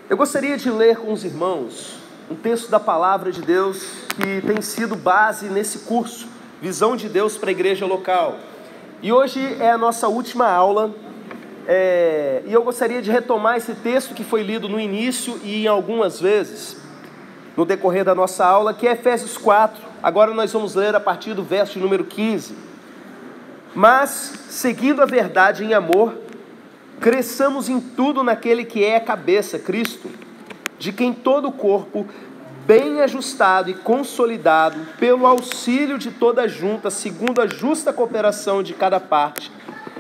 Eu gostaria de ler com os irmãos um texto da Palavra de Deus que tem sido base nesse curso, Visão de Deus para a Igreja Local. E hoje é a nossa última aula, e eu gostaria de retomar esse texto que foi lido no início e em algumas vezes no decorrer da nossa aula, que é Efésios 4. Agora nós vamos ler a partir do verso número 15. Mas, seguindo a verdade em amor, cresçamos em tudo naquele que é a cabeça, Cristo, de quem todo o corpo, bem ajustado e consolidado, pelo auxílio de toda a junta, segundo a justa cooperação de cada parte,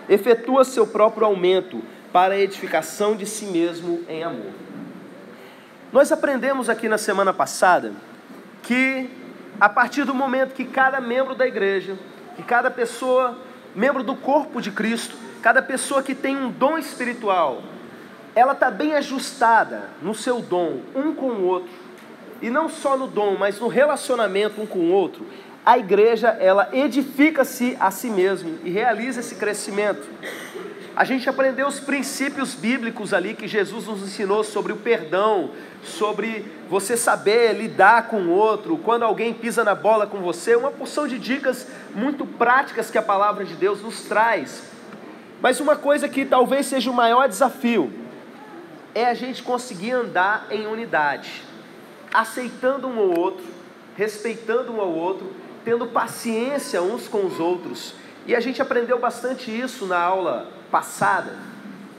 efetua seu próprio aumento para a edificação de si mesmo em amor. Nós aprendemos aqui na semana passada que a partir do momento que cada membro da igreja, que cada pessoa, membro do corpo de Cristo, cada pessoa que tem um dom espiritual, ela está bem ajustada no seu dom, um com o outro, e não só no dom, mas no relacionamento um com o outro, a igreja, ela edifica-se a si mesma e realiza esse crescimento. A gente aprendeu os princípios bíblicos ali que Jesus nos ensinou sobre o perdão, sobre você saber lidar com o outro, quando alguém pisa na bola com você, uma porção de dicas muito práticas que a palavra de Deus nos traz. Mas uma coisa que talvez seja o maior desafio é a gente conseguir andar em unidade, aceitando um ao outro, respeitando um ao outro, tendo paciência uns com os outros. E a gente aprendeu bastante isso na aula passada.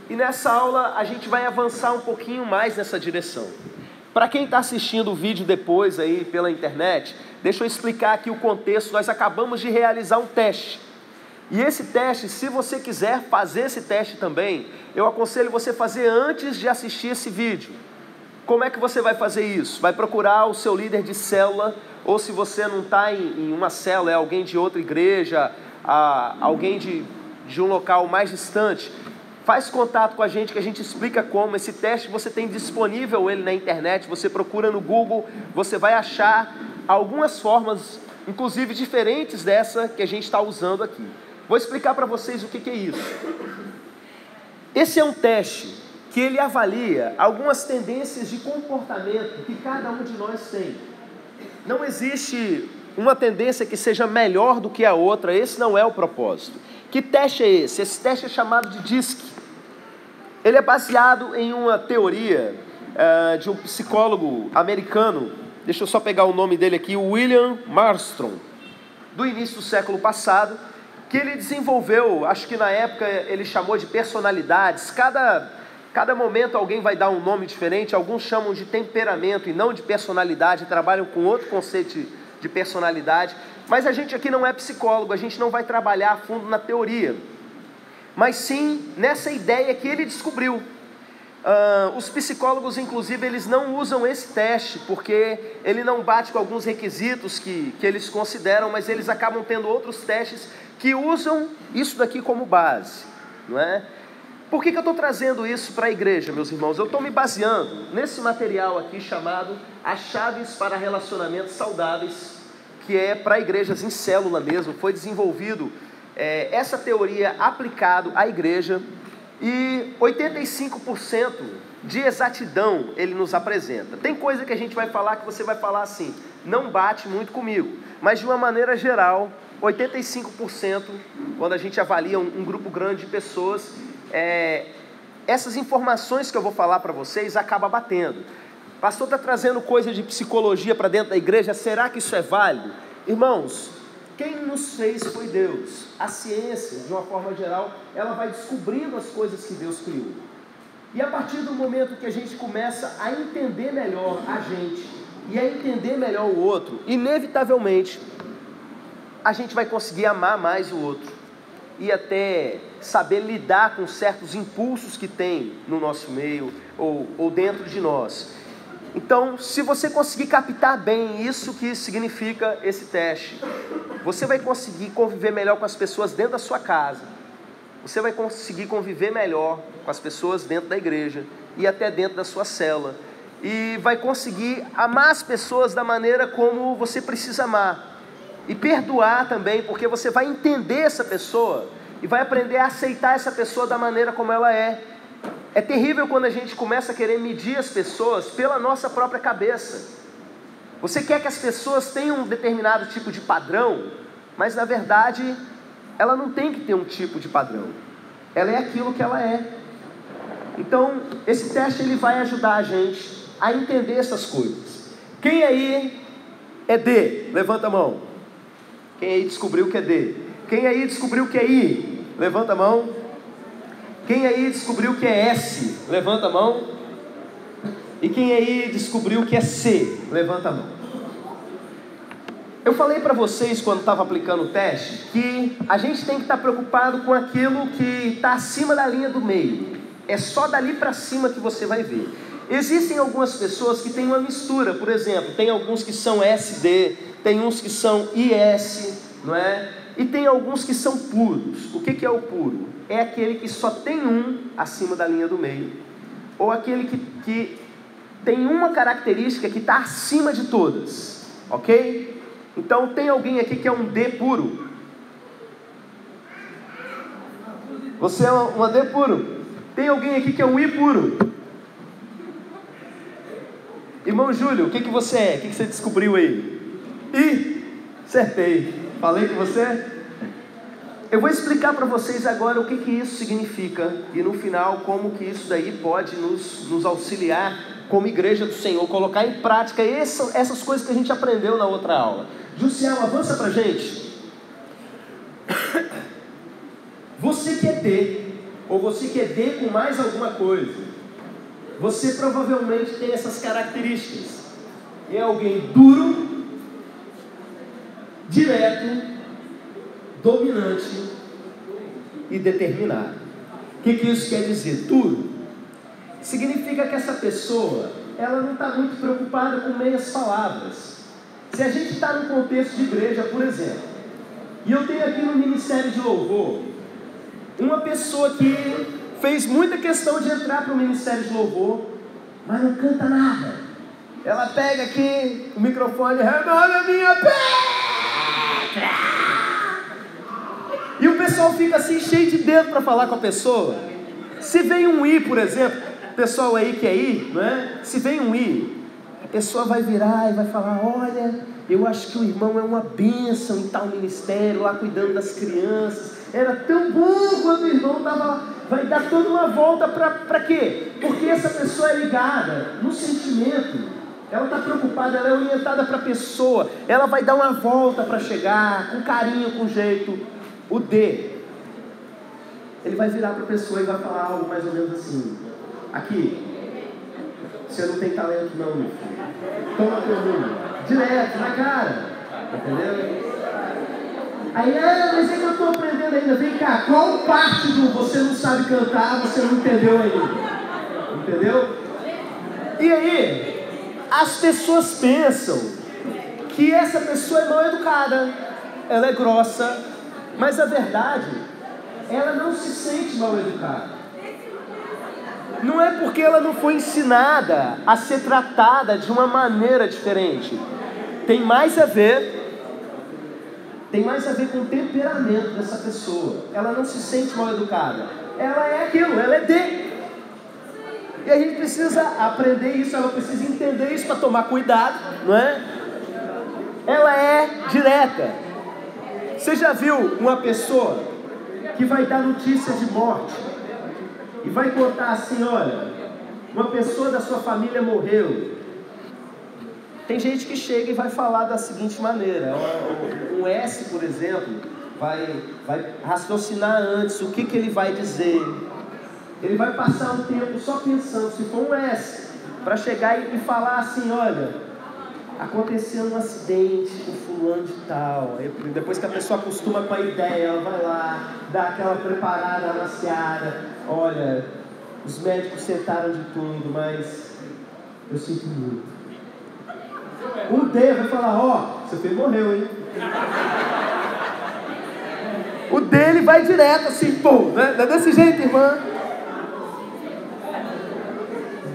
E nessa aula a gente vai avançar um pouquinho mais nessa direção. Para quem está assistindo o vídeo depois aí pela internet, deixa eu explicar aqui o contexto. Nós acabamos de realizar um teste. E esse teste, se você quiser fazer esse teste também, eu aconselho você fazer antes de assistir esse vídeo. Como é que você vai fazer isso? Vai procurar o seu líder de célula, ou se você não está em uma célula, é alguém de outra igreja, alguém de um local mais distante, faz contato com a gente que a gente explica como. Esse teste você tem disponível ele na internet, você procura no Google, você vai achar algumas formas, inclusive diferentes dessa que a gente está usando aqui. Vou explicar para vocês o que é isso. Esse é um teste que ele avalia algumas tendências de comportamento que cada um de nós tem. Não existe uma tendência que seja melhor do que a outra, esse não é o propósito. Que teste é esse? Esse teste é chamado de DISC. Ele é baseado em uma teoria de um psicólogo americano, deixa eu só pegar o nome dele aqui, William Marston, do início do século passado, que ele desenvolveu, acho que na época ele chamou de personalidades. Cada momento alguém vai dar um nome diferente, alguns chamam de temperamento e não de personalidade, trabalham com outro conceito de personalidade, mas a gente aqui não é psicólogo, a gente não vai trabalhar a fundo na teoria, mas sim nessa ideia que ele descobriu. Os psicólogos, inclusive, eles não usam esse teste, porque ele não bate com alguns requisitos que eles consideram, mas eles acabam tendo outros testes que usam isso daqui como base, não é? Por que eu estou trazendo isso para a igreja, meus irmãos? Eu estou me baseando nesse material aqui chamado As Chaves para Relacionamentos Saudáveis, que é para igrejas em célula mesmo. Foi desenvolvido essa teoria aplicado à igreja, e 85% de exatidão ele nos apresenta. Tem coisa que a gente vai falar que você vai falar assim, não bate muito comigo, mas de uma maneira geral, 85%, quando a gente avalia um grupo grande de pessoas, essas informações que eu vou falar para vocês acaba batendo. O pastor está trazendo coisa de psicologia para dentro da igreja, será que isso é válido? Irmãos, quem nos fez foi Deus. A ciência, de uma forma geral, ela vai descobrindo as coisas que Deus criou. E a partir do momento que a gente começa a entender melhor a gente e a entender melhor o outro, inevitavelmente, a gente vai conseguir amar mais o outro e até saber lidar com certos impulsos que tem no nosso meio ou dentro de nós. Então, se você conseguir captar bem isso que significa esse teste, você vai conseguir conviver melhor com as pessoas dentro da sua casa, você vai conseguir conviver melhor com as pessoas dentro da igreja e até dentro da sua célula, e vai conseguir amar as pessoas da maneira como você precisa amar, e perdoar também, porque você vai entender essa pessoa e vai aprender a aceitar essa pessoa da maneira como ela é. É terrível quando a gente começa a querer medir as pessoas pela nossa própria cabeça. Você quer que as pessoas tenham um determinado tipo de padrão, mas na verdade ela não tem que ter um tipo de padrão. Ela é aquilo que ela é. Então, esse teste ele vai ajudar a gente a entender essas coisas. Quem aí é D? Levanta a mão. Quem aí descobriu que é D? Quem aí descobriu que é I? Levanta a mão. Quem aí descobriu que é S? Levanta a mão. E quem aí descobriu que é C? Levanta a mão. Eu falei para vocês quando estava aplicando o teste que a gente tem que estar preocupado com aquilo que está acima da linha do meio. É só dali para cima que você vai ver. Existem algumas pessoas que têm uma mistura, por exemplo, tem alguns que são SD, tem uns que são IS, não é? E tem alguns que são puros. O que é o puro? É aquele que só tem um acima da linha do meio, ou aquele que tem uma característica que está acima de todas, ok? Então tem alguém aqui que é um D puro? Você é uma D puro? Tem alguém aqui que é um I puro? Irmão Júlio, o que você é? O que você descobriu aí? I? Acertei. Falei com você? Eu vou explicar para vocês agora o que isso significa e no final como que isso daí pode nos auxiliar como igreja do Senhor, colocar em prática essas coisas que a gente aprendeu na outra aula. Jussiel, avança pra gente. Você que é D, ou você que é D com mais alguma coisa, você provavelmente tem essas características. É alguém duro, direto, dominante e determinado. O que isso quer dizer? Duro significa que essa pessoa, ela não está muito preocupada com meias palavras. Se a gente está num contexto de igreja, por exemplo, e eu tenho aqui no Ministério de Louvor uma pessoa que fez muita questão de entrar para o Ministério de Louvor, mas não canta nada. Ela pega aqui o microfone, remole a minha pedra, e o pessoal fica assim cheio de dedo para falar com a pessoa. Se vem um I, por exemplo, pessoal aí que é I, não é? Se vem um I, a pessoa vai virar e vai falar: olha, eu acho que o irmão é uma bênção em tal ministério, lá cuidando das crianças. Era tão bom quando o irmão estava lá. Vai dar toda uma volta para quê? Porque essa pessoa é ligada no sentimento. Ela está preocupada, ela é orientada para a pessoa. Ela vai dar uma volta para chegar, com carinho, com jeito. O D, ele vai virar para a pessoa e vai falar algo mais ou menos assim: aqui, você não tem talento não, meu filho. Toma teu número. Direto, na cara. Entendeu? Aí, mas é que eu estou aprendendo ainda. Vem cá, qual parte do você não sabe cantar, você não entendeu ainda? Entendeu? E aí, as pessoas pensam que essa pessoa é mal educada, ela é grossa, mas a verdade, ela não se sente mal educada. Não é porque ela não foi ensinada a ser tratada de uma maneira diferente. Tem mais a ver com o temperamento dessa pessoa. Ela não se sente mal educada. Ela é aquilo, ela é D. E a gente precisa aprender isso, ela precisa entender isso para tomar cuidado, não é? Ela é direta. Você já viu uma pessoa que vai dar notícia de morte e vai contar assim: olha, uma pessoa da sua família morreu? Tem gente que chega e vai falar da seguinte maneira: um S, por exemplo, vai raciocinar antes o que ele vai dizer. Ele vai passar um tempo só pensando, se for um S, para chegar e falar assim: olha, aconteceu um acidente com fulano de tal. Aí, depois que a pessoa acostuma com a ideia, ela vai lá, dá aquela preparada na seara: olha, os médicos tentaram de tudo, mas eu sinto muito. O D vai falar: ó, seu filho morreu, hein? O D, ele vai direto assim, pô, né? Não é desse jeito, irmã.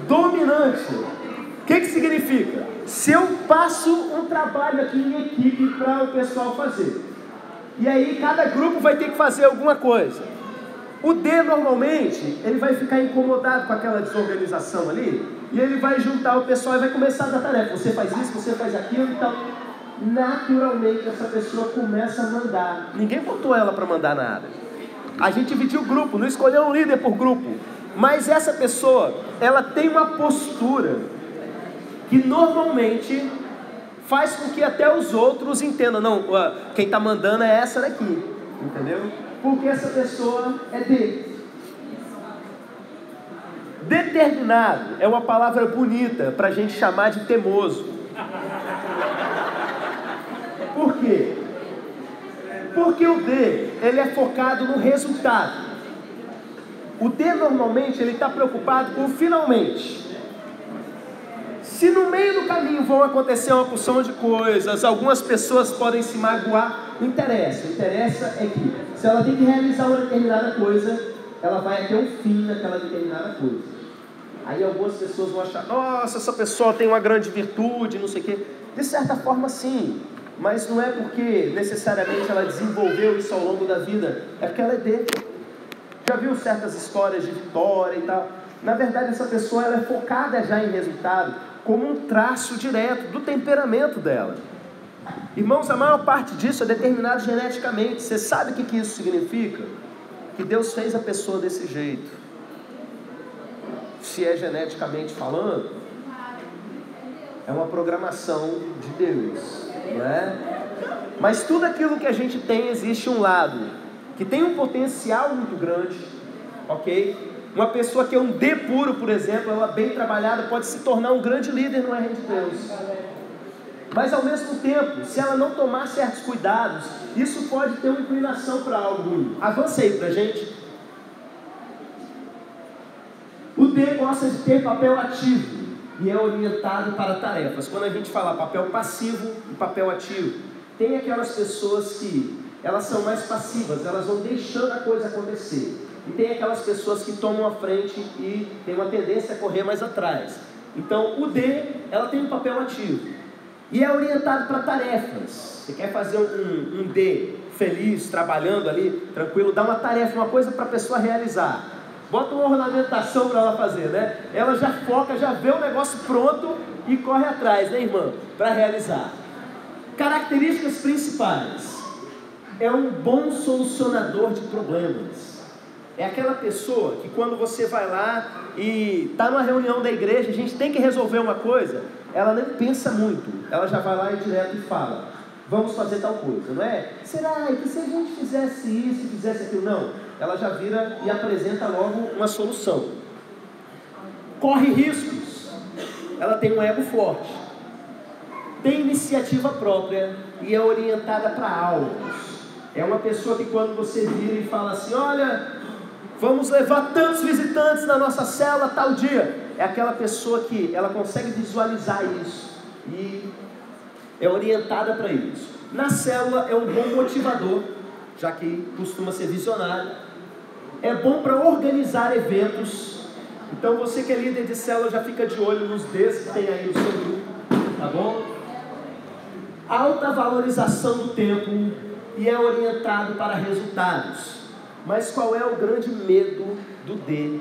Dominante. O que significa? Se eu passo um trabalho aqui em equipe para o pessoal fazer, e aí cada grupo vai ter que fazer alguma coisa, O D, normalmente, ele vai ficar incomodado com aquela desorganização ali, e ele vai juntar o pessoal e vai começar a dar tarefa. Você faz isso, você faz aquilo e tal. Naturalmente, essa pessoa começa a mandar. Ninguém botou ela para mandar nada. A gente dividiu o grupo, não escolheu um líder por grupo. Mas essa pessoa, ela tem uma postura que normalmente faz com que até os outros entendam. Não, quem está mandando é essa daqui, entendeu? Porque essa pessoa é D. Determinado é uma palavra bonita para a gente chamar de teimoso. Por quê? Porque o D, ele é focado no resultado. O D normalmente ele está preocupado com o finalmente. Se no meio do caminho vão acontecer uma porção de coisas, algumas pessoas podem se magoar, não interessa. O que interessa é que se ela tem que realizar uma determinada coisa, ela vai até o fim daquela determinada coisa. Aí algumas pessoas vão achar, nossa, essa pessoa tem uma grande virtude, não sei o quê. De certa forma sim, mas não é porque necessariamente ela desenvolveu isso ao longo da vida, é porque ela é D. Já viu certas histórias de vitória e tal? Na verdade, essa pessoa ela é focada já em resultado, como um traço direto do temperamento dela. Irmãos, a maior parte disso é determinado geneticamente. Você sabe o que isso significa? Que Deus fez a pessoa desse jeito. Se é geneticamente falando, é uma programação de Deus, não é? Mas tudo aquilo que a gente tem, existe um lado que tem um potencial muito grande, ok? Uma pessoa que é um D puro, por exemplo, ela bem trabalhada, pode se tornar um grande líder no reino de Deus. Mas ao mesmo tempo, se ela não tomar certos cuidados, isso pode ter uma inclinação para algo ruim. Avança aí pra gente. O D gosta de ter papel ativo e é orientado para tarefas. Quando a gente fala papel passivo e papel ativo, tem aquelas pessoas que elas são mais passivas, elas vão deixando a coisa acontecer. E tem aquelas pessoas que tomam a frente e tem uma tendência a correr mais atrás. Então, o D, ela tem um papel ativo. E é orientado para tarefas. Você quer fazer um D feliz, trabalhando ali, tranquilo, dá uma tarefa, uma coisa para a pessoa realizar. Bota uma ornamentação para ela fazer, né? Ela já foca, já vê o negócio pronto e corre atrás, né, irmã? Para realizar. Características principais. É um bom solucionador de problemas. É aquela pessoa que quando você vai lá e está numa reunião da igreja, a gente tem que resolver uma coisa, ela nem pensa muito, ela já vai lá e direto e fala, vamos fazer tal coisa, não é? Será que se a gente fizesse isso, fizesse aquilo? Não, ela já vira e apresenta logo uma solução. Corre riscos, ela tem um ego forte, tem iniciativa própria e é orientada para alvos. É uma pessoa que quando você vira e fala assim, olha, vamos levar tantos visitantes na nossa célula tal dia. É aquela pessoa que ela consegue visualizar isso e é orientada para isso. Na célula é um bom motivador, já que costuma ser visionário. É bom para organizar eventos. Então você que é líder de célula já fica de olho nos Ds que tem aí no seu grupo, tá bom? Alta valorização do tempo e é orientado para resultados. Mas qual é o grande medo do D,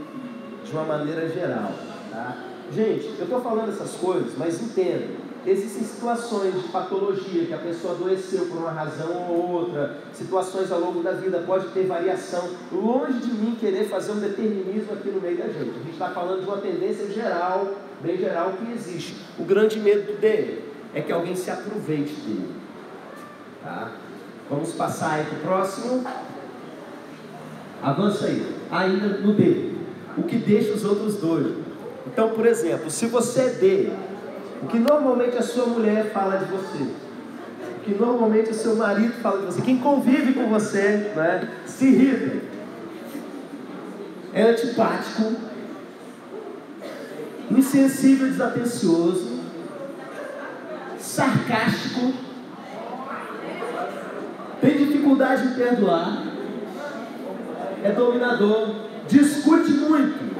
de uma maneira geral? Tá? Gente, eu estou falando essas coisas, mas entenda, existem situações de patologia, que a pessoa adoeceu por uma razão ou outra, situações ao longo da vida, pode ter variação. Longe de mim querer fazer um determinismo aqui no meio da gente. A gente está falando de uma tendência geral, bem geral, que existe. O grande medo do D é que alguém se aproveite dele. Tá? Vamos passar aí para o próximo. Avança aí. Ainda no D. O que deixa os outros doidos. Então, por exemplo, se você é D, o que normalmente a sua mulher fala de você, o que normalmente o seu marido fala de você, quem convive com você, né, se irrita, é antipático, insensível, desatencioso, sarcástico, tem dificuldade em perdoar, é dominador, discute muito,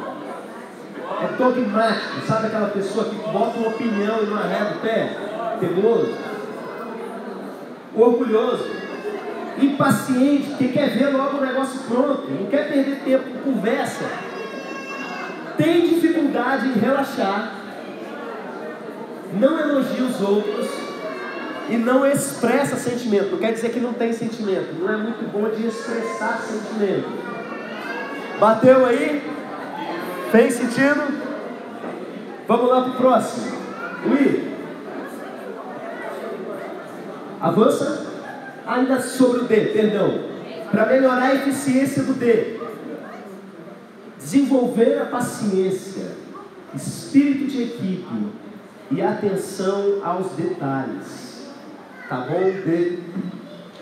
é dogmático, sabe aquela pessoa que bota uma opinião e não arrega o pé? Teimoso, orgulhoso, impaciente, que quer ver logo o negócio pronto, não quer perder tempo com conversa, tem dificuldade em relaxar, não elogia os outros e não expressa sentimento. Não quer dizer que não tem sentimento, não é muito bom de expressar sentimento. Bateu aí? Fez sentido? Vamos lá para o próximo. Will, avança. Ainda sobre o D, perdão. Para melhorar a eficiência do D, desenvolver a paciência, espírito de equipe e atenção aos detalhes. Tá bom? D.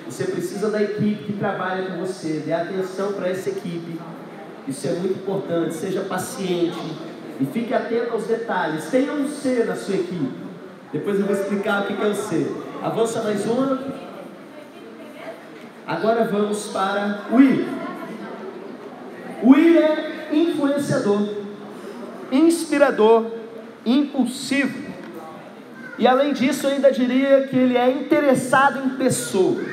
Você precisa da equipe que trabalha com você. Dê atenção para essa equipe. Isso é muito importante. Seja paciente e fique atento aos detalhes. Tenha um C na sua equipe. Depois eu vou explicar o que é o C. Avança mais uma. Agora vamos para o I. O I é influenciador, inspirador, impulsivo. E além disso, eu ainda diria que ele é interessado em pessoas.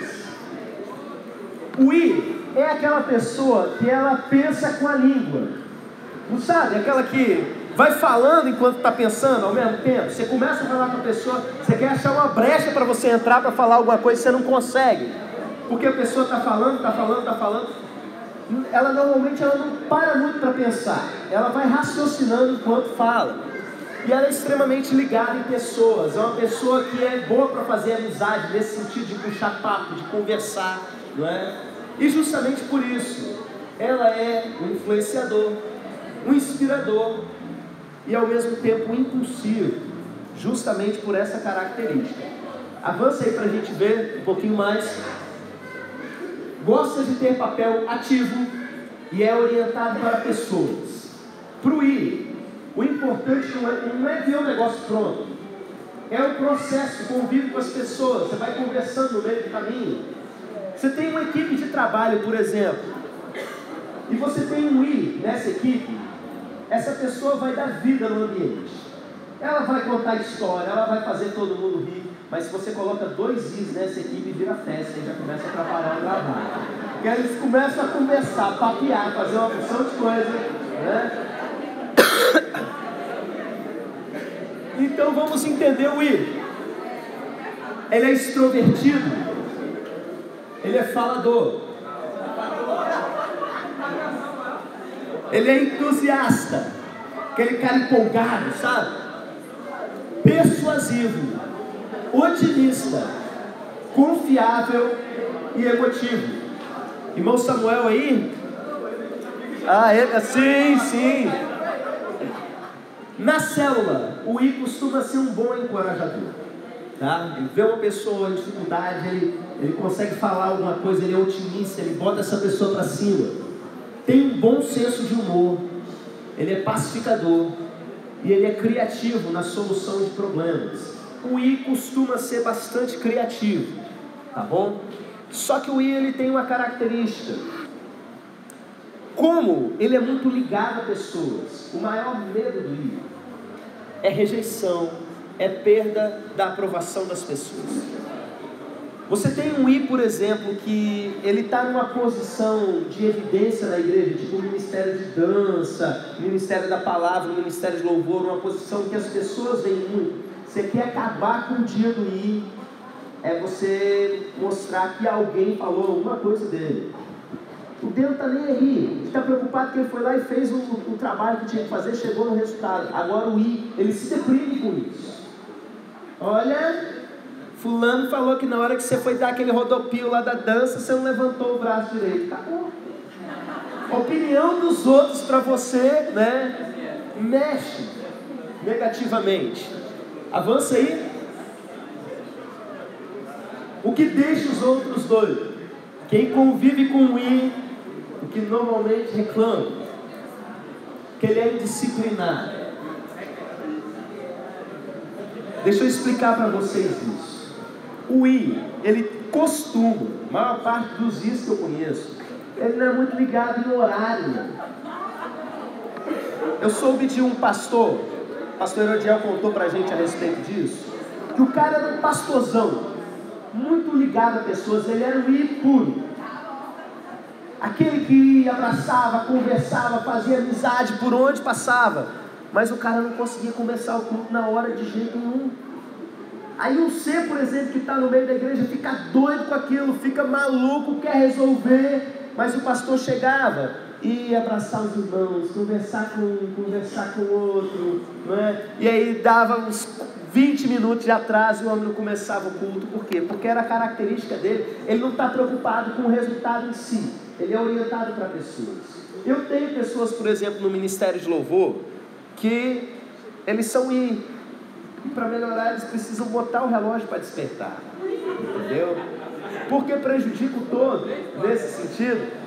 O I é aquela pessoa que ela pensa com a língua. Não sabe? Aquela que vai falando enquanto está pensando ao mesmo tempo. Você começa a falar com a pessoa, você quer achar uma brecha para você entrar para falar alguma coisa e você não consegue. Porque a pessoa está falando. Ela normalmente não para muito para pensar. Ela vai raciocinando enquanto fala. E ela é extremamente ligada em pessoas. É uma pessoa que é boa para fazer amizade, nesse sentido de puxar papo, de conversar, não é? E justamente por isso, ela é um influenciador, um inspirador e ao mesmo tempo um impulsivo, justamente por essa característica. Avança aí para a gente ver um pouquinho mais. Gosta de ter papel ativo e é orientado para pessoas. Para o I, o importante não é ver o negócio pronto, é o processo, o convívio com as pessoas. Você vai conversando no meio do caminho. Você tem uma equipe de trabalho, por exemplo, e você tem um I nessa equipe. Essa pessoa vai dar vida no ambiente. Ela vai contar história, ela vai fazer todo mundo rir. Mas se você coloca 2 Is nessa equipe, vira festa e já começa a atrapalhar o trabalho. Porque eles começam a conversar, papear, fazer uma porção de coisa, né? Então vamos entender o I. Ele é extrovertido. Ele é falador. Ele é entusiasta. Aquele cara empolgado, sabe? Persuasivo, otimista, confiável e emotivo. Irmão Samuel aí? Sim. Na célula, o I costuma ser um bom encorajador, tá? Ele vê uma pessoa em dificuldade, ele consegue falar alguma coisa, ele é otimista, ele bota essa pessoa para cima. Tem um bom senso de humor, ele é pacificador e ele é criativo na solução de problemas. O I costuma ser bastante criativo, tá bom? Só que o I ele tem uma característica. Como ele é muito ligado a pessoas, o maior medo do I é rejeição, é perda da aprovação das pessoas. Você tem um I, por exemplo, que ele está numa posição de evidência na igreja, tipo o ministério de dança, o ministério da palavra, o ministério de louvor, uma posição que as pessoas veem muito. Você quer acabar com o dia do I, é você mostrar que alguém falou alguma coisa dele. O Deus não está nem aí, ele está preocupado que ele foi lá e fez o trabalho que tinha que fazer, chegou no resultado. Agora o I, ele se deprime com isso. Olha, fulano falou que na hora que você foi dar aquele rodopio lá da dança, você não levantou o braço direito. Acabou. A opinião dos outros para você, né, mexe negativamente. Avança aí. O que deixa os outros doidos? Quem convive com o I, o que normalmente reclama, que ele é indisciplinado. Deixa eu explicar para vocês isso. O I, ele costuma, a maior parte dos Is que eu conheço, ele não é muito ligado em horário. Eu soube de um pastor, o pastor Herodiel contou pra gente a respeito disso, que o cara era um pastorzão, muito ligado a pessoas, ele era o I puro. Aquele que abraçava, conversava, fazia amizade por onde passava. Mas o cara não conseguia começar o culto na hora de jeito nenhum. Aí o C, por exemplo, que está no meio da igreja, fica doido com aquilo, fica maluco, quer resolver. Mas o pastor chegava e ia abraçar os irmãos, conversar com um, conversar com o outro, não é? E aí dava uns 20 minutos de atraso e o homem não começava o culto. Por quê? Porque era a característica dele. Ele não está preocupado com o resultado em si, ele é orientado para pessoas. Eu tenho pessoas, por exemplo, no ministério de louvor, que eles são I, e para melhorar eles precisam botar o relógio para despertar, entendeu? Porque prejudica o todo, nesse sentido.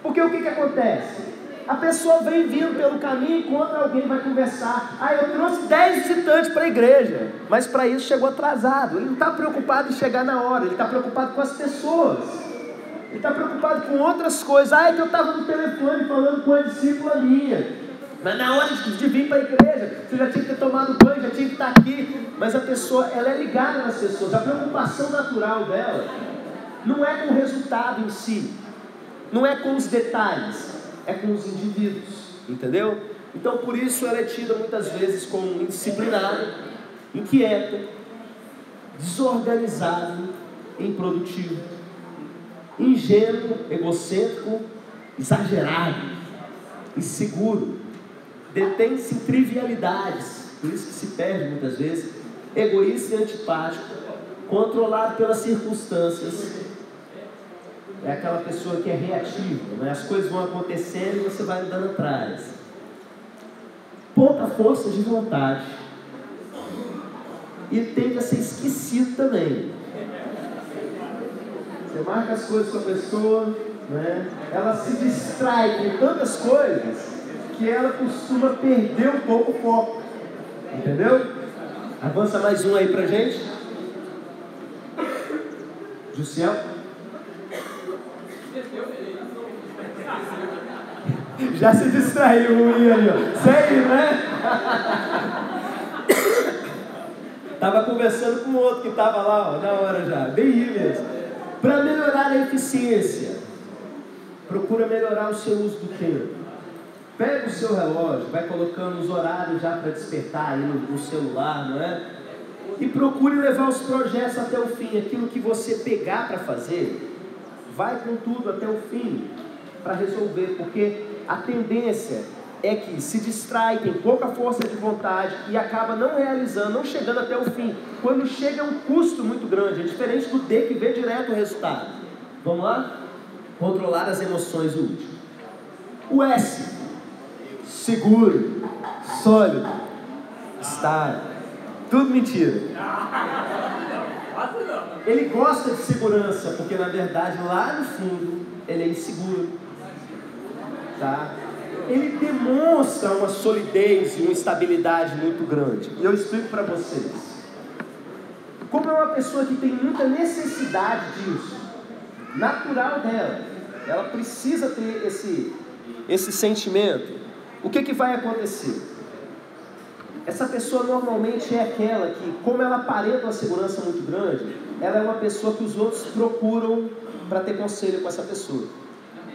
Porque o que acontece? A pessoa vem vindo pelo caminho e encontra alguém, vai conversar. Eu trouxe 10 visitantes para a igreja, mas para isso chegou atrasado. Ele não está preocupado em chegar na hora, ele está preocupado com as pessoas. Ele está preocupado com outras coisas. É que eu estava no telefone falando com a discípula minha. Mas na hora de vir para a igreja, você já tinha que ter tomado banho, já tinha que estar aqui. Mas a pessoa, ela é ligada nas pessoas. A preocupação natural dela não é com o resultado em si, não é com os detalhes, é com os indivíduos, entendeu? Então por isso ela é tida muitas vezes como indisciplinada, inquieta, desorganizado, improdutivo, ingênuo, egocêntrico, exagerado, inseguro, detém-se em trivialidades, por isso que se perde muitas vezes, egoísta e antipático, controlado pelas circunstâncias. É aquela pessoa que é reativa, né? As coisas vão acontecendo e você vai andando atrás. Pouca força de vontade. E tende a ser esquecido também. Você marca as coisas com a pessoa, né? Ela se distrai com tantas coisas que ela costuma perder um pouco o foco. Entendeu? Avança mais um aí pra gente. Jussiel. Já se distraiu um ali, ó. Sério, né? Tava conversando com o outro que estava lá, ó, na hora já. Bem aí mesmo. Para melhorar a eficiência, procura melhorar o seu uso do tempo. Pega o seu relógio, vai colocando os horários já para despertar aí no celular, não é? E procure levar os projetos até o fim. Aquilo que você pegar para fazer, vai com tudo até o fim para resolver, porque a tendência é que se distrai, tem pouca força de vontade e acaba não realizando, não chegando até o fim. Quando chega é um custo muito grande, é diferente do D que vê direto o resultado. Vamos lá? Controlar as emoções, o último. O S, seguro, sólido, estável, tudo mentira. Ele gosta de segurança, porque na verdade lá no fundo ele é inseguro, tá? Ele demonstra uma solidez e uma estabilidade muito grande. E eu explico para vocês. Como é uma pessoa que tem muita necessidade disso, natural dela, ela precisa ter esse sentimento. O que vai acontecer? Essa pessoa normalmente é aquela que, como ela aparenta uma segurança muito grande, ela é uma pessoa que os outros procuram para ter conselho com essa pessoa.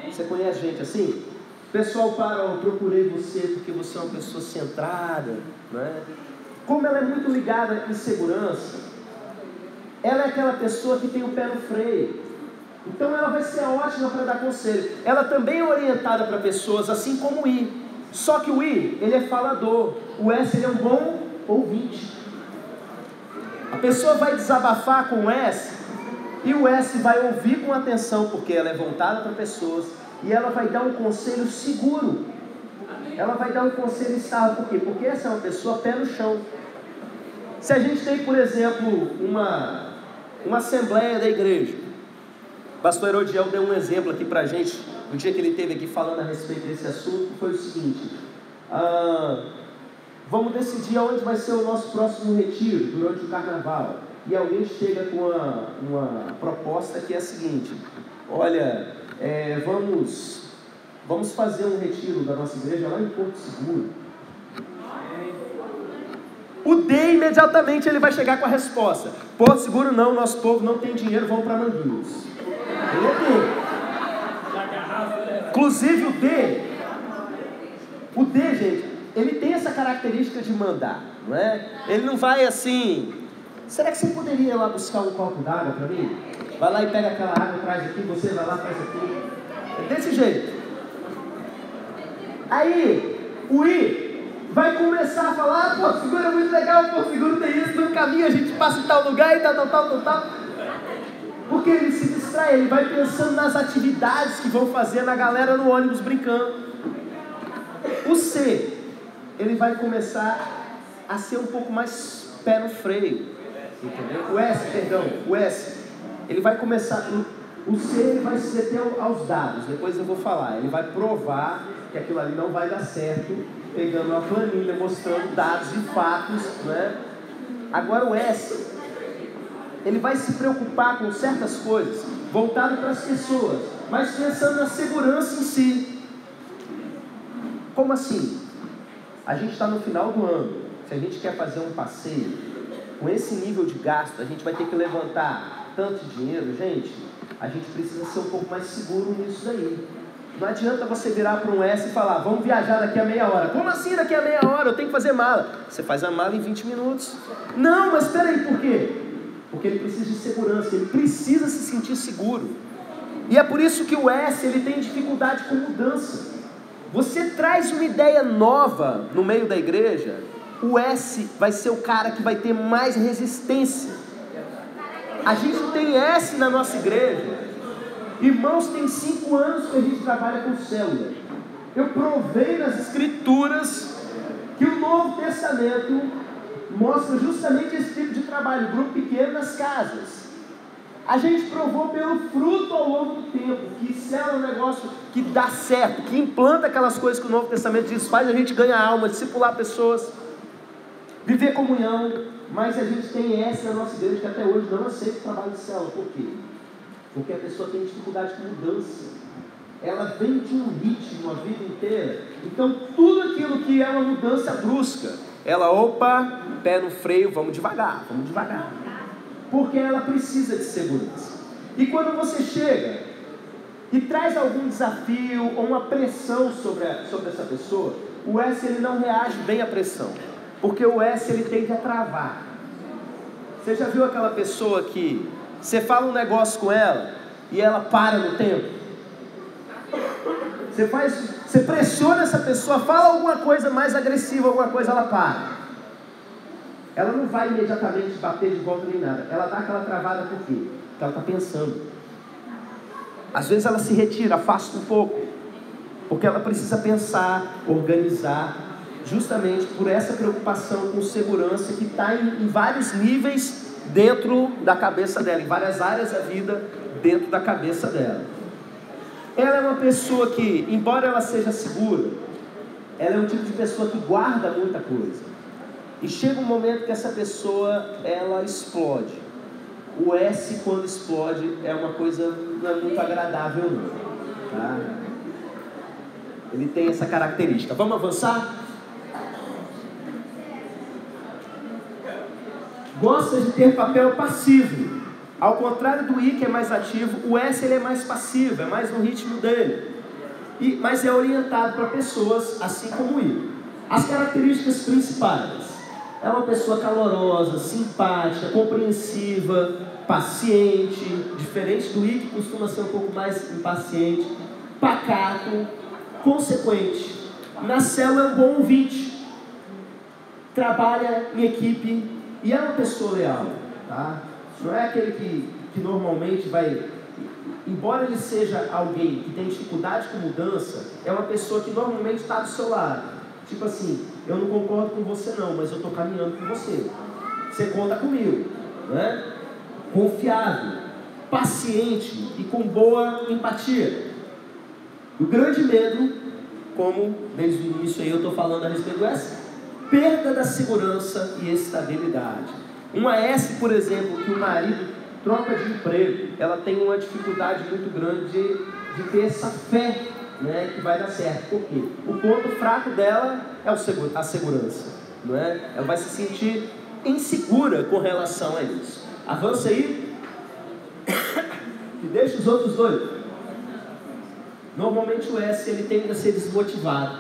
Você conhece gente assim? O pessoal eu procurei você porque você é uma pessoa centrada, né? Como ela é muito ligada em segurança, ela é aquela pessoa que tem o pé no freio. Então ela vai ser ótima para dar conselho. Ela também é orientada para pessoas, assim como o I. Só que o I, ele é falador. O S, ele é um bom ouvinte. A pessoa vai desabafar com o S, e o S vai ouvir com atenção, porque ela é voltada para pessoas. E ela vai dar um conselho seguro. Ela vai dar um conselho estável. Por quê? Porque essa é uma pessoa pé no chão. Se a gente tem, por exemplo, uma assembleia da igreja, o pastor Herodiel deu um exemplo aqui para a gente, no dia que ele esteve aqui falando a respeito desse assunto, que foi o seguinte: vamos decidir aonde vai ser o nosso próximo retiro durante o carnaval. E alguém chega com uma proposta que é a seguinte: olha, vamos fazer um retiro da nossa igreja lá em Porto Seguro. O D, imediatamente, ele vai chegar com a resposta. Porto Seguro não, nosso povo não tem dinheiro, vamos para Manguinhos. Ele é D. Inclusive o D, gente, ele tem essa característica de mandar, não é? Ele não vai assim, será que você poderia ir lá buscar um copo d'água para mim? Vai lá e pega aquela água, traz aqui, você vai lá, traz aqui. É desse jeito. Aí, o I vai começar a falar, Porto Seguro é muito legal, Porto Seguro tem isso, no caminho a gente passa em tal lugar e tal. Porque ele se distrai, ele vai pensando nas atividades que vão fazer na galera no ônibus brincando. O C, ele vai começar a ser um pouco mais pé no freio, entendeu? O S, ele vai começar, o C ele vai se deter aos dados, depois eu vou falar, ele vai provar que aquilo ali não vai dar certo, pegando uma planilha, mostrando dados e fatos, né? Agora o S, ele vai se preocupar com certas coisas, voltado para as pessoas, mas pensando na segurança em si. Como assim? A gente está no final do ano, se a gente quer fazer um passeio, com esse nível de gasto, a gente vai ter que levantar tanto dinheiro, gente, a gente precisa ser um pouco mais seguro nisso daí. Não adianta você virar para um S e falar, vamos viajar daqui a meia hora. Como assim daqui a meia hora? Eu tenho que fazer mala. Você faz a mala em 20 minutos. Não, mas espera aí, por quê? Porque ele precisa de segurança, ele precisa se sentir seguro. E é por isso que o S, ele tem dificuldade com mudança. Você traz uma ideia nova no meio da igreja, o S vai ser o cara que vai ter mais resistência. A gente tem S na nossa igreja. Irmãos, tem 5 anos que a gente trabalha com célula. Eu provei nas escrituras que o Novo Testamento mostra justamente esse tipo de trabalho, grupo pequeno nas casas. A gente provou pelo fruto ao longo do tempo, que célula é um negócio que dá certo, que implanta aquelas coisas que o Novo Testamento diz, faz a gente ganhar alma, discipular pessoas, viver comunhão. Mas a gente tem essa na nossa igreja que até hoje não aceita o trabalho de célula. Por quê? Porque a pessoa tem dificuldade com mudança. Ela vem de um ritmo a vida inteira. Então tudo aquilo que é uma mudança brusca, ela, pé no freio, vamos devagar. Porque ela precisa de segurança. E quando você chega e traz algum desafio ou uma pressão sobre essa pessoa, o S ele não reage bem à pressão. Porque o S ele tende a travar. Você já viu aquela pessoa que você fala um negócio com ela e ela para no tempo? Você pressiona essa pessoa, fala alguma coisa mais agressiva, alguma coisa, ela para. Ela não vai imediatamente bater de volta nem nada. Ela dá aquela travada por quê? Porque ela está pensando. Às vezes ela se retira, afasta um pouco, porque ela precisa pensar, organizar, justamente por essa preocupação com segurança que está em vários níveis dentro da cabeça dela, em várias áreas da vida dentro da cabeça dela. Ela é uma pessoa que, embora ela seja segura, ela é um tipo de pessoa que guarda muita coisa. E chega um momento que essa pessoa, ela explode. O S, quando explode, é uma coisa não é muito agradável não, tá? Ele tem essa característica. Vamos avançar? Gosta de ter papel passivo. Ao contrário do I, que é mais ativo, o S ele é mais passivo, é mais no ritmo dele. Mas é orientado para pessoas assim como o I. As características principais: é uma pessoa calorosa, simpática, compreensiva, paciente, diferente do I, que costuma ser um pouco mais impaciente, pacato, consequente. Na célula é um bom ouvinte, trabalha em equipe e é uma pessoa leal, tá? Não é aquele que normalmente vai, embora ele seja alguém que tem dificuldade com mudança, é uma pessoa que normalmente está do seu lado. Tipo assim, eu não concordo com você não, mas eu estou caminhando com você. Você conta comigo, né? Confiável, paciente e com boa empatia. O grande medo, como desde o início aí eu estou falando a respeito do S, perda da segurança e estabilidade. Uma S, por exemplo, que o marido troca de emprego, ela tem uma dificuldade muito grande de ter essa fé, né, que vai dar certo. Por quê? O ponto fraco dela é a segurança. não é? Ela vai se sentir insegura com relação a isso. Avança aí. E deixa os outros dois. Normalmente o S ele tende a ser desmotivado,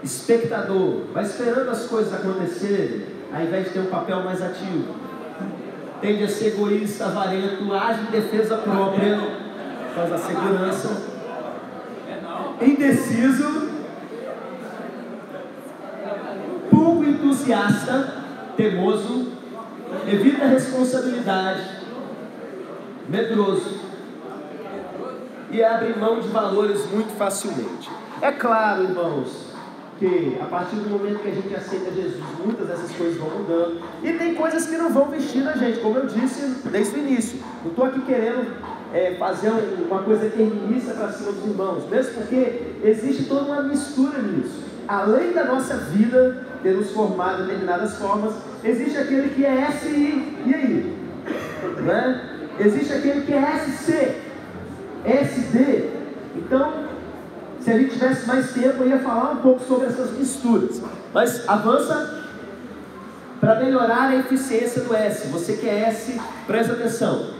espectador, vai esperando as coisas acontecerem, ao invés de ter um papel mais ativo. Tende a ser egoísta, avarento, age em defesa própria, por causa da segurança. Indeciso, pouco entusiasta, teimoso, evita a responsabilidade, medroso e abre mão de valores muito facilmente. É claro, irmãos, que a partir do momento que a gente aceita Jesus, muitas dessas coisas vão mudando, e tem coisas que não vão vestir na gente, como eu disse desde o início. Não estou aqui querendo fazer uma coisa terminista para cima dos irmãos, mesmo porque existe toda uma mistura nisso. Além da nossa vida ter nos formado de determinadas formas, existe aquele que é SI, e aí? Né? Existe aquele que é SC, SD. Então, se a gente tivesse mais tempo, eu ia falar um pouco sobre essas misturas. Mas avança para melhorar a eficiência do S. Você que é S, presta atenção.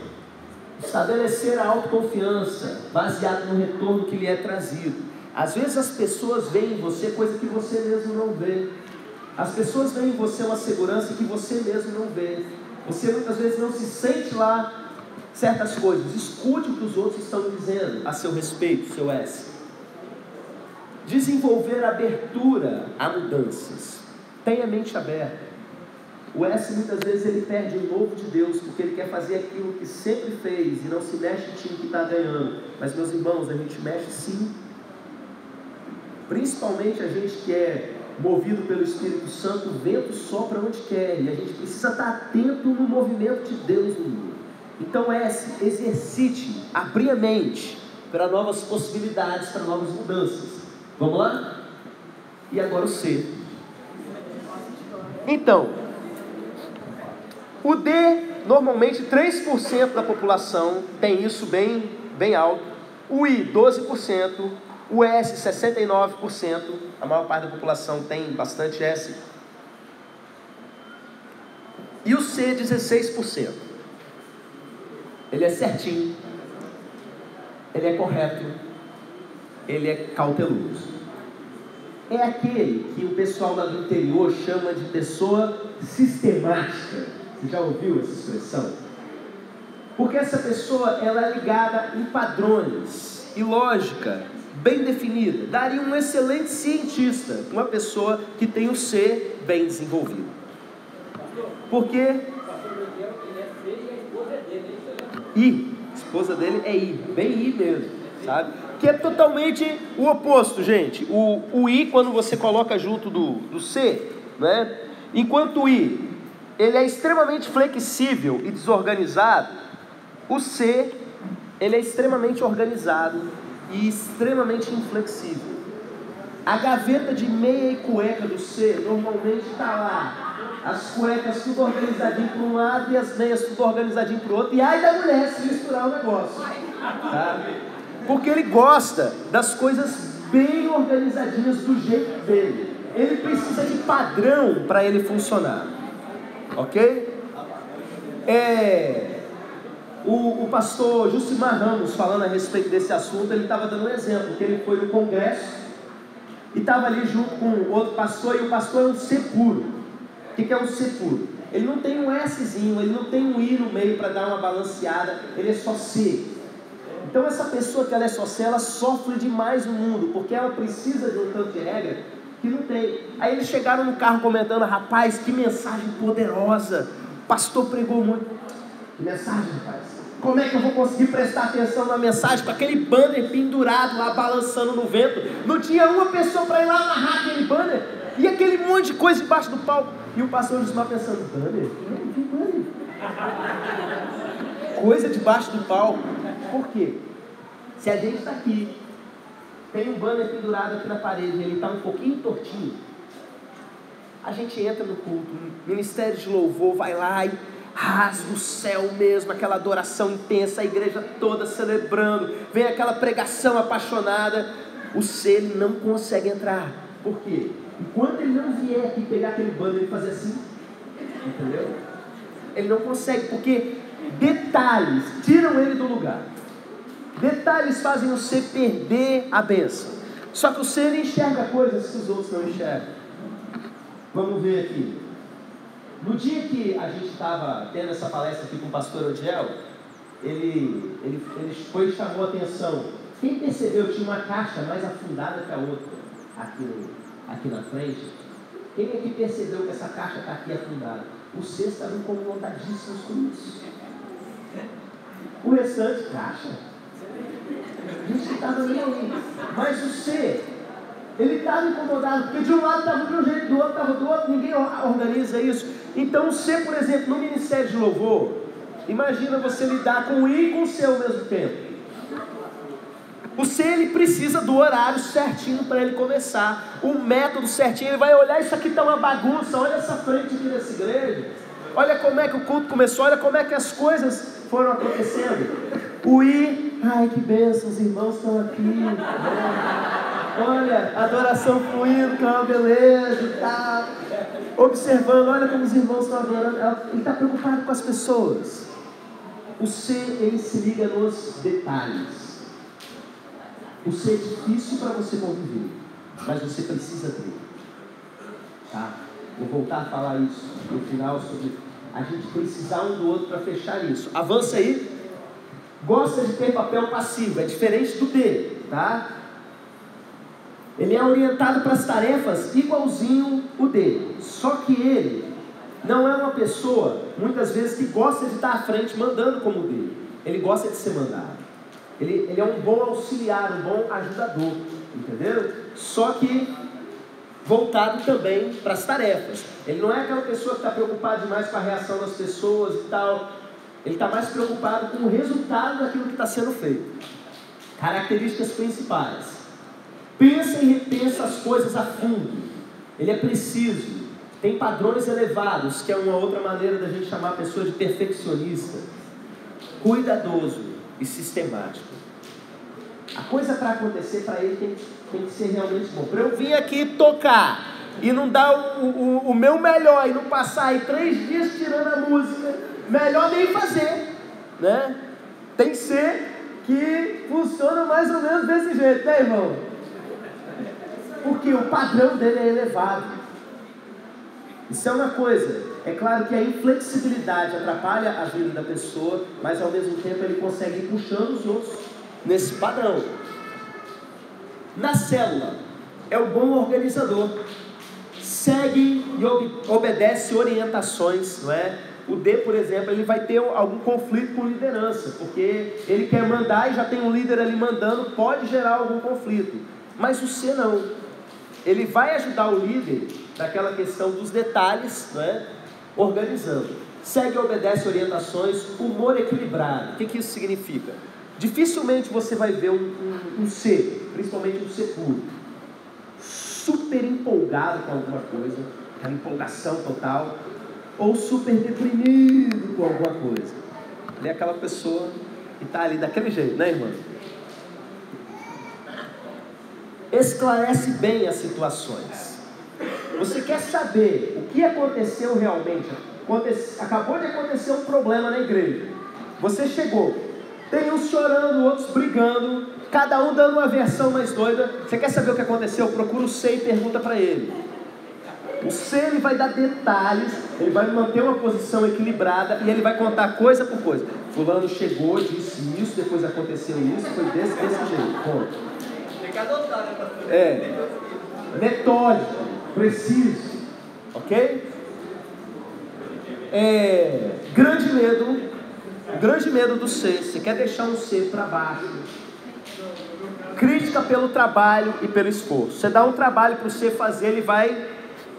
Estabelecer a autoconfiança baseado no retorno que lhe é trazido. Às vezes as pessoas veem em você coisa que você mesmo não vê. As pessoas veem em você uma segurança que você mesmo não vê. Você muitas vezes não se sente lá certas coisas. Escute o que os outros estão dizendo a seu respeito, seu S. Desenvolver abertura a mudanças. Tenha a mente aberta. O S muitas vezes ele perde o novo de Deus, porque ele quer fazer aquilo que sempre fez e não se mexe no time que está ganhando. Mas meus irmãos, a gente mexe sim. Principalmente a gente que é movido pelo Espírito Santo, o vento sopra onde quer, e a gente precisa estar atento no movimento de Deus no mundo. Então exercite, abrir a mente para novas possibilidades, para novas mudanças. Vamos lá? E agora o C. Então, o D, normalmente 3% da população tem isso bem alto. O I, 12%. O S, 69%. A maior parte da população tem bastante S. E o C, 16%. Ele é certinho. Ele é correto. Ele é cauteloso. É aquele que o pessoal lá do interior chama de pessoa sistemática. Você já ouviu essa expressão? Porque essa pessoa ela é ligada em padrões e lógica bem definida. Daria um excelente cientista, uma pessoa que tem o C bem desenvolvido. Porque I, a esposa dele é I, bem I mesmo, sabe? Que é totalmente o oposto, gente. O I, quando você coloca junto do C, né? Enquanto o I, ele é extremamente flexível e desorganizado, o C, ele é extremamente organizado e extremamente inflexível. A gaveta de meia e cueca do C, normalmente está lá. As cuecas tudo organizadinho para um lado e as meias tudo organizadinho para o outro. E ai da mulher se misturar o negócio. Tá? Porque ele gosta das coisas bem organizadinhas do jeito dele. Ele precisa de padrão para ele funcionar. Ok? O pastor Jucimar Ramos, falando a respeito desse assunto, ele estava dando um exemplo, que ele foi no congresso e estava ali junto com outro pastor, e o pastor é um C puro. O que é um C puro? Ele não tem um Szinho, ele não tem um I no meio para dar uma balanceada, ele é só C. Então essa pessoa que ela é só C, ela sofre demais no mundo, porque ela precisa de um tanto de regra que não tem. Aí eles chegaram no carro comentando: rapaz, que mensagem poderosa, o pastor pregou muito. Que mensagem, rapaz? Como é que eu vou conseguir prestar atenção na mensagem com aquele banner pendurado lá, balançando no vento? Não tinha uma pessoa para ir lá amarrar aquele banner, e aquele monte de coisa embaixo do palco. E o pastor Josimar pensando: banner? Que banner? Coisa debaixo do palco. Por quê? Se a gente está aqui, tem um banner pendurado aqui na parede, ele está um pouquinho tortinho, a gente entra no culto, no ministério de louvor, vai lá e rasga o céu mesmo, aquela adoração intensa, a igreja toda celebrando, vem aquela pregação apaixonada, o C ele não consegue entrar. Por quê? Enquanto ele não vier aqui pegar aquele banner e fazer assim, entendeu? Ele não consegue, porque detalhes tiram ele do lugar. Detalhes fazem você perder a bênção. Só que o ser enxerga coisas que os outros não enxergam. Vamos ver aqui. No dia que a gente estava tendo essa palestra aqui com o pastor Odiel, ele foi e chamou a atenção. Quem percebeu que tinha uma caixa mais afundada que a outra aqui na frente? Quem é que percebeu que essa caixa está aqui afundada? Os seis estavam incomodadíssimos com isso. O restante, caixa. A gente estava nem aí. Mas o C, ele estava incomodado, porque de um lado estava de um jeito, do outro estava do outro, ninguém organiza isso. Então o C, por exemplo, no Ministério de Louvor, imagina você lidar com o I e com o C ao mesmo tempo. O C, ele precisa do horário certinho para ele começar, o método certinho. Ele vai olhar, isso aqui está uma bagunça, olha essa frente aqui nessa igreja, olha como é que o culto começou, olha como é que as coisas foram acontecendo. O I, ai que bênção, os irmãos estão aqui, né? Olha, a adoração fluindo, que é uma beleza e tal, observando, olha como os irmãos estão adorando. Ele está preocupado com as pessoas. O C, ele se liga nos detalhes. O C é difícil para você conviver, mas você precisa ter. Tá? Vou voltar a falar isso no final sobre a gente precisar um do outro para fechar isso. Avança aí. Gosta de ter papel passivo, é diferente do D, tá? Ele é orientado para as tarefas igualzinho o D, só que ele não é uma pessoa, muitas vezes, que gosta de estar à frente mandando como o D. Ele gosta de ser mandado. Ele é um bom auxiliar, um bom ajudador, entendeu? Só que voltado também para as tarefas. Ele não é aquela pessoa que está preocupada demais com a reação das pessoas e tal. Ele está mais preocupado com o resultado daquilo que está sendo feito. Características principais. Pensa e repensa as coisas a fundo. Ele é preciso. Tem padrões elevados, que é uma outra maneira da gente chamar a pessoa de perfeccionista. Cuidadoso e sistemático. A coisa para acontecer para ele tem que ser realmente bom. Para eu vir aqui tocar e não dar o meu melhor e não passar aí 3 dias tirando a música, melhor nem fazer, né? Tem que ser que funciona mais ou menos desse jeito, né, irmão? Porque o padrão dele é elevado. Isso é uma coisa. É claro que a inflexibilidade atrapalha a vida da pessoa, mas ao mesmo tempo ele consegue ir puxando os outros nesse padrão. Na célula, é o bom organizador. Segue e obedece orientações, não é? O D, por exemplo, ele vai ter algum conflito com liderança, porque ele quer mandar e já tem um líder ali mandando, pode gerar algum conflito. Mas o C não. Ele vai ajudar o líder naquela questão dos detalhes, não é? Organizando. Segue e obedece orientações, humor equilibrado. O que isso significa? Dificilmente você vai ver um C, principalmente um C puro, super empolgado com alguma coisa, aquela empolgação total, ou super deprimido com alguma coisa. Ele é aquela pessoa que está ali daquele jeito, né, irmão? Esclarece bem as situações. Você quer saber o que aconteceu realmente? Acabou de acontecer um problema na igreja. Você chegou, tem uns chorando, outros brigando, cada um dando uma versão mais doida. Você quer saber o que aconteceu? Procura o C e pergunta para ele. O C, ele vai dar detalhes, ele vai manter uma posição equilibrada e ele vai contar coisa por coisa. Fulano chegou, disse isso, depois aconteceu isso, foi desse jeito. Ponto. Tem que adotar, né, pastor? É. Metódico, preciso. Ok? Grande medo do C. Você quer deixar um C para baixo. Crítica pelo trabalho e pelo esforço. Você dá um trabalho para o C fazer, ele vai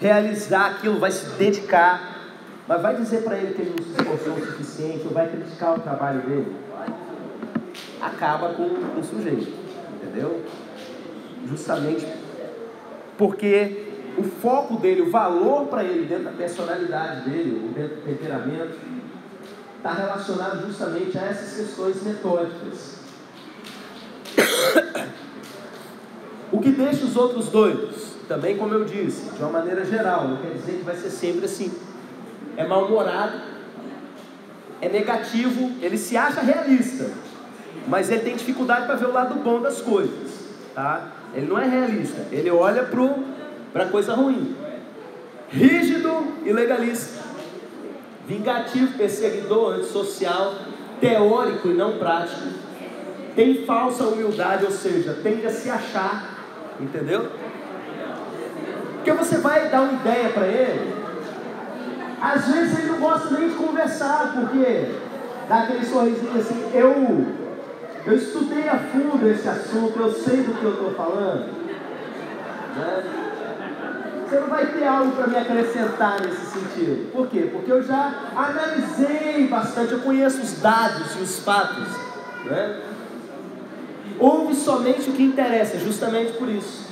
realizar aquilo, vai se dedicar, mas vai dizer para ele que ele não se esforçou o suficiente, ou vai criticar o trabalho dele, acaba com o sujeito, entendeu? Justamente porque o foco dele, o valor para ele dentro da personalidade dele, ou dentro do temperamento, está relacionado justamente a essas questões metódicas. O que deixa os outros doidos? também, como eu disse, de uma maneira geral, não quer dizer que vai ser sempre assim. É mal-humorado, é negativo, ele se acha realista, mas ele tem dificuldade para ver o lado bom das coisas, tá? Ele não é realista, ele olha para a coisa ruim. Rígido e legalista, vingativo, perseguidor, antissocial, teórico e não prático, tem falsa humildade, ou seja, tende a se achar, entendeu? Porque você vai dar uma ideia para ele, às vezes ele não gosta nem de conversar, porque dá aquele sorrisinho assim, eu estudei a fundo esse assunto, eu sei do que eu estou falando, né? Você não vai ter algo para me acrescentar nesse sentido. Por quê? Porque eu já analisei bastante, eu conheço os dados e os fatos, né? Ouve somente o que interessa, justamente por isso.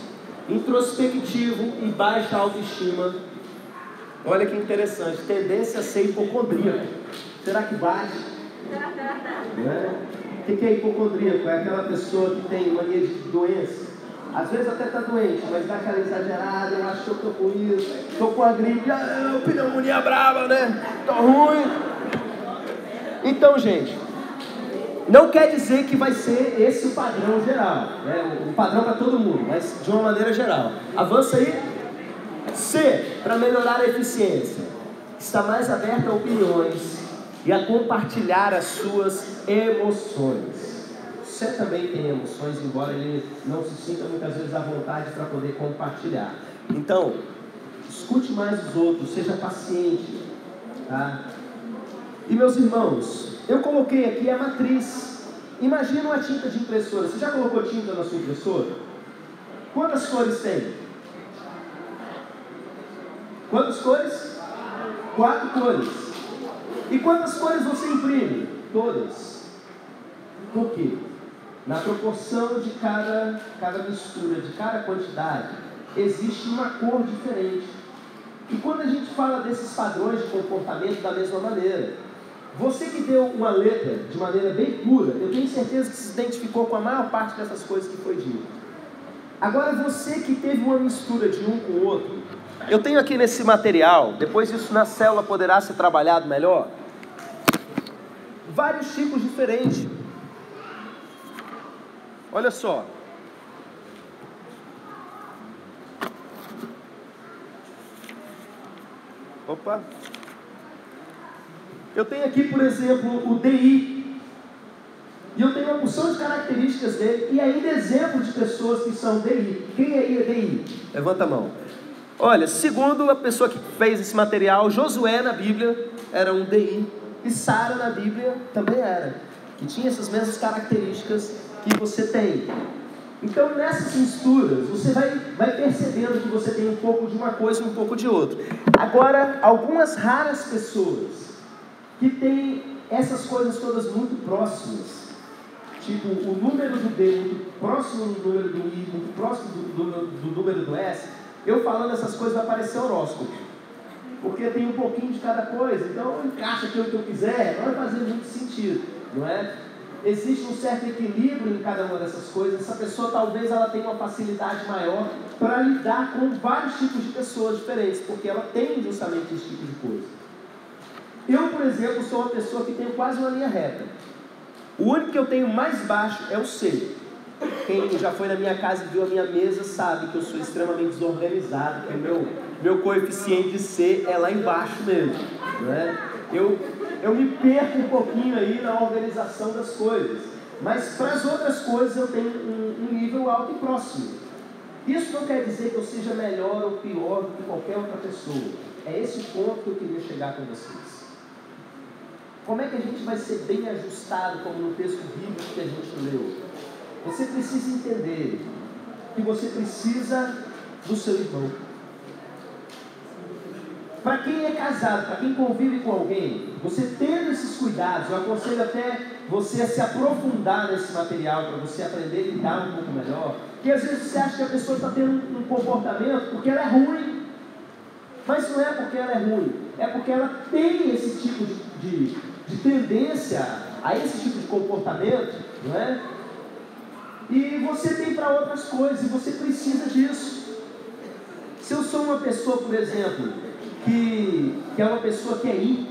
Introspectivo e baixa autoestima. Olha que interessante, tendência a ser hipocondríaco. Será que bate? Né? O que é hipocondríaco? É aquela pessoa que tem mania de doença. Às vezes até está doente, mas dá aquela exagerada, eu acho que eu estou com isso, estou com a gripe, pneumonia brava, né? Estou ruim. Então, gente, não quer dizer que vai ser esse o padrão geral, né? O padrão para todo mundo, mas de uma maneira geral. Avança aí. C, para melhorar a eficiência, está mais aberto a opiniões e a compartilhar as suas emoções. Você também tem emoções, embora ele não se sinta muitas vezes à vontade para poder compartilhar. Então, escute mais os outros, seja paciente, tá? E meus irmãos, eu coloquei aqui a matriz. Imagina uma tinta de impressora. Você já colocou tinta na sua impressora? Quantas cores tem? Quantas cores? 4 cores. E quantas cores você imprime? Todas. Por quê? Na proporção de cada mistura, de cada quantidade, existe uma cor diferente. E quando a gente fala desses padrões de comportamento da mesma maneira, você que deu uma letra de maneira bem pura, eu tenho certeza que se identificou com a maior parte dessas coisas que foi dito. Agora você que teve uma mistura de um com o outro, eu tenho aqui nesse material, depois isso na célula poderá ser trabalhado melhor, vários tipos diferentes. Olha só. Opa. Eu tenho aqui, por exemplo, o DI. E eu tenho uma porção de características dele e ainda exemplo de pessoas que são DI. Quem aí é DI? Levanta a mão. Olha, segundo a pessoa que fez esse material, Josué na Bíblia era um DI. E Sara na Bíblia também era. Que tinha essas mesmas características que você tem. Então nessas misturas você vai percebendo que você tem um pouco de uma coisa e um pouco de outra. Agora, algumas raras pessoas que têm essas coisas todas muito próximas, tipo o número do D muito próximo do número do I, muito próximo do número do S, eu falando essas coisas vai parecer horóscopo, porque tem um pouquinho de cada coisa, então encaixa aquilo que eu quiser, não vai fazer muito sentido, não é? Existe um certo equilíbrio em cada uma dessas coisas. Essa pessoa talvez ela tenha uma facilidade maior para lidar com vários tipos de pessoas diferentes, porque ela tem justamente esse tipo de coisa. Eu, por exemplo, sou uma pessoa que tem quase uma linha reta. O único que eu tenho mais baixo é o C. Quem já foi na minha casa e viu a minha mesa sabe que eu sou extremamente desorganizado, que meu coeficiente de C é lá embaixo mesmo, né? Eu me perco um pouquinho aí na organização das coisas, mas para as outras coisas eu tenho um nível alto e próximo. Isso não quer dizer que eu seja melhor ou pior do que qualquer outra pessoa. É esse ponto que eu queria chegar com vocês. Como é que a gente vai ser bem ajustado, como no texto bíblico que a gente leu? Você precisa entender que você precisa do seu irmão. Para quem é casado, para quem convive com alguém, você tendo esses cuidados, eu aconselho até você a se aprofundar nesse material, para você aprender a lidar um pouco melhor. Porque às vezes você acha que a pessoa está tendo um comportamento porque ela é ruim, mas não é porque ela é ruim, é porque ela tem esse tipo de tendência a esse tipo de comportamento, não é? E você tem para outras coisas, e você precisa disso. Se eu sou uma pessoa, por exemplo, que é uma pessoa que é I,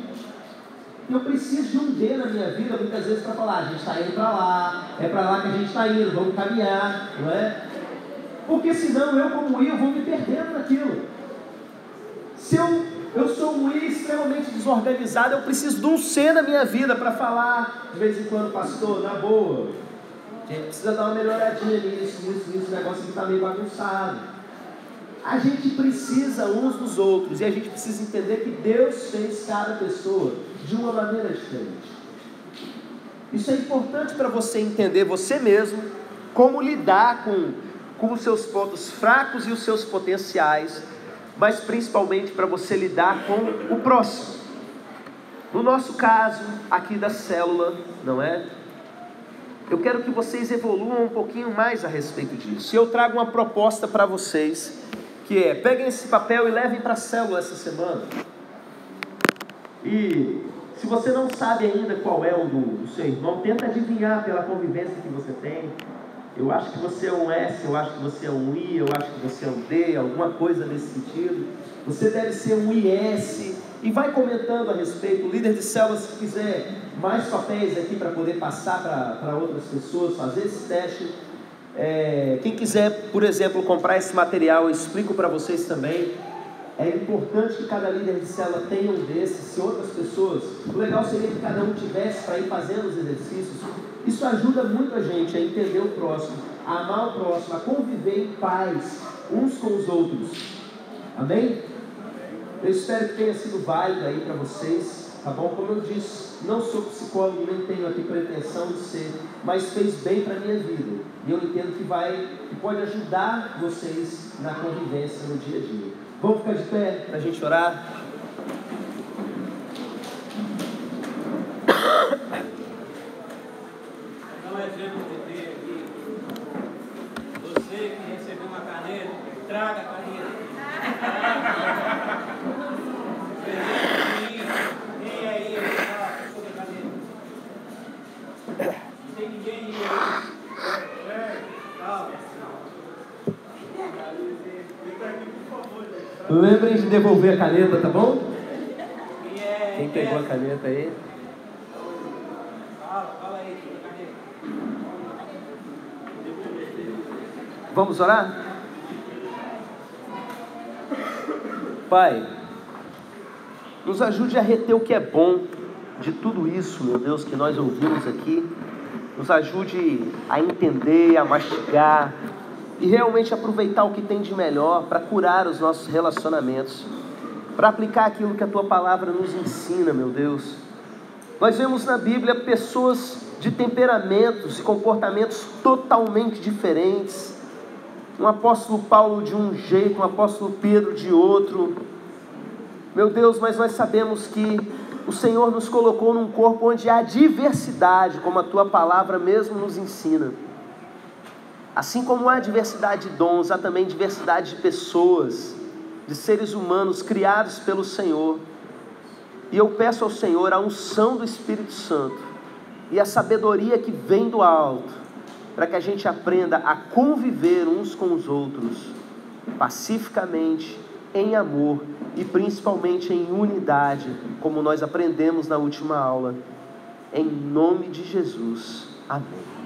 eu preciso de um D na minha vida, muitas vezes, para falar, a gente está indo para lá, é para lá que a gente está indo, vamos caminhar, não é? Porque senão eu, como I, eu vou me perdendo naquilo. Se eu sou um I extremamente desorganizado, eu preciso de um C na minha vida para falar, de vez em quando, pastor, na boa, a gente precisa dar uma melhoradinha nisso, o negócio que está meio bagunçado. A gente precisa uns dos outros, e a gente precisa entender que Deus fez cada pessoa de uma maneira diferente. Isso é importante para você entender você mesmo, como lidar com os seus pontos fracos e os seus potenciais, mas principalmente para você lidar com o próximo. No nosso caso, aqui da célula, não é? Eu quero que vocês evoluam um pouquinho mais a respeito disso. E eu trago uma proposta para vocês, que é, peguem esse papel e levem para a célula essa semana. E se você não sabe ainda qual é o do seu irmão, tenta adivinhar pela convivência que você tem. Eu acho que você é um S, eu acho que você é um I, eu acho que você é um D, alguma coisa nesse sentido. Você deve ser um IS. E vai comentando a respeito. O líder de célula, se quiser mais papéis aqui para poder passar para outras pessoas, fazer esse teste. Quem quiser, por exemplo, comprar esse material, eu explico para vocês também. É importante que cada líder de célula tenha um desses. Se outras pessoas, o legal seria que cada um tivesse para ir fazendo os exercícios. Isso ajuda muito a gente a entender o próximo, a amar o próximo, a conviver em paz uns com os outros. Amém? Eu espero que tenha sido válido aí para vocês, tá bom? Como eu disse, não sou psicólogo, nem tenho aqui pretensão de ser, mas fez bem para a minha vida. E eu entendo que pode ajudar vocês na convivência no dia a dia. Vamos ficar de pé para a gente orar? Dá um exemplo de ter aqui. Você que recebeu uma caneta, traga a caneta. Quem aí está sobre a caneta? Não tem ninguém aí. Lembrem de devolver a caneta, tá bom? Quem pegou a caneta aí? Fala aí, caneta. Vamos orar? Pai, nos ajude a reter o que é bom de tudo isso, meu Deus, que nós ouvimos aqui. Nos ajude a entender, a mastigar e realmente aproveitar o que tem de melhor para curar os nossos relacionamentos, para aplicar aquilo que a Tua Palavra nos ensina, meu Deus. Nós vemos na Bíblia pessoas de temperamentos e comportamentos totalmente diferentes. Um apóstolo Paulo de um jeito, um apóstolo Pedro de outro. Meu Deus, mas nós sabemos que o Senhor nos colocou num corpo onde há diversidade, como a Tua Palavra mesmo nos ensina. Assim como há diversidade de dons, há também diversidade de pessoas, de seres humanos criados pelo Senhor. E eu peço ao Senhor a unção do Espírito Santo e a sabedoria que vem do alto, para que a gente aprenda a conviver uns com os outros, pacificamente, em amor e principalmente em unidade, como nós aprendemos na última aula. Em nome de Jesus. Amém.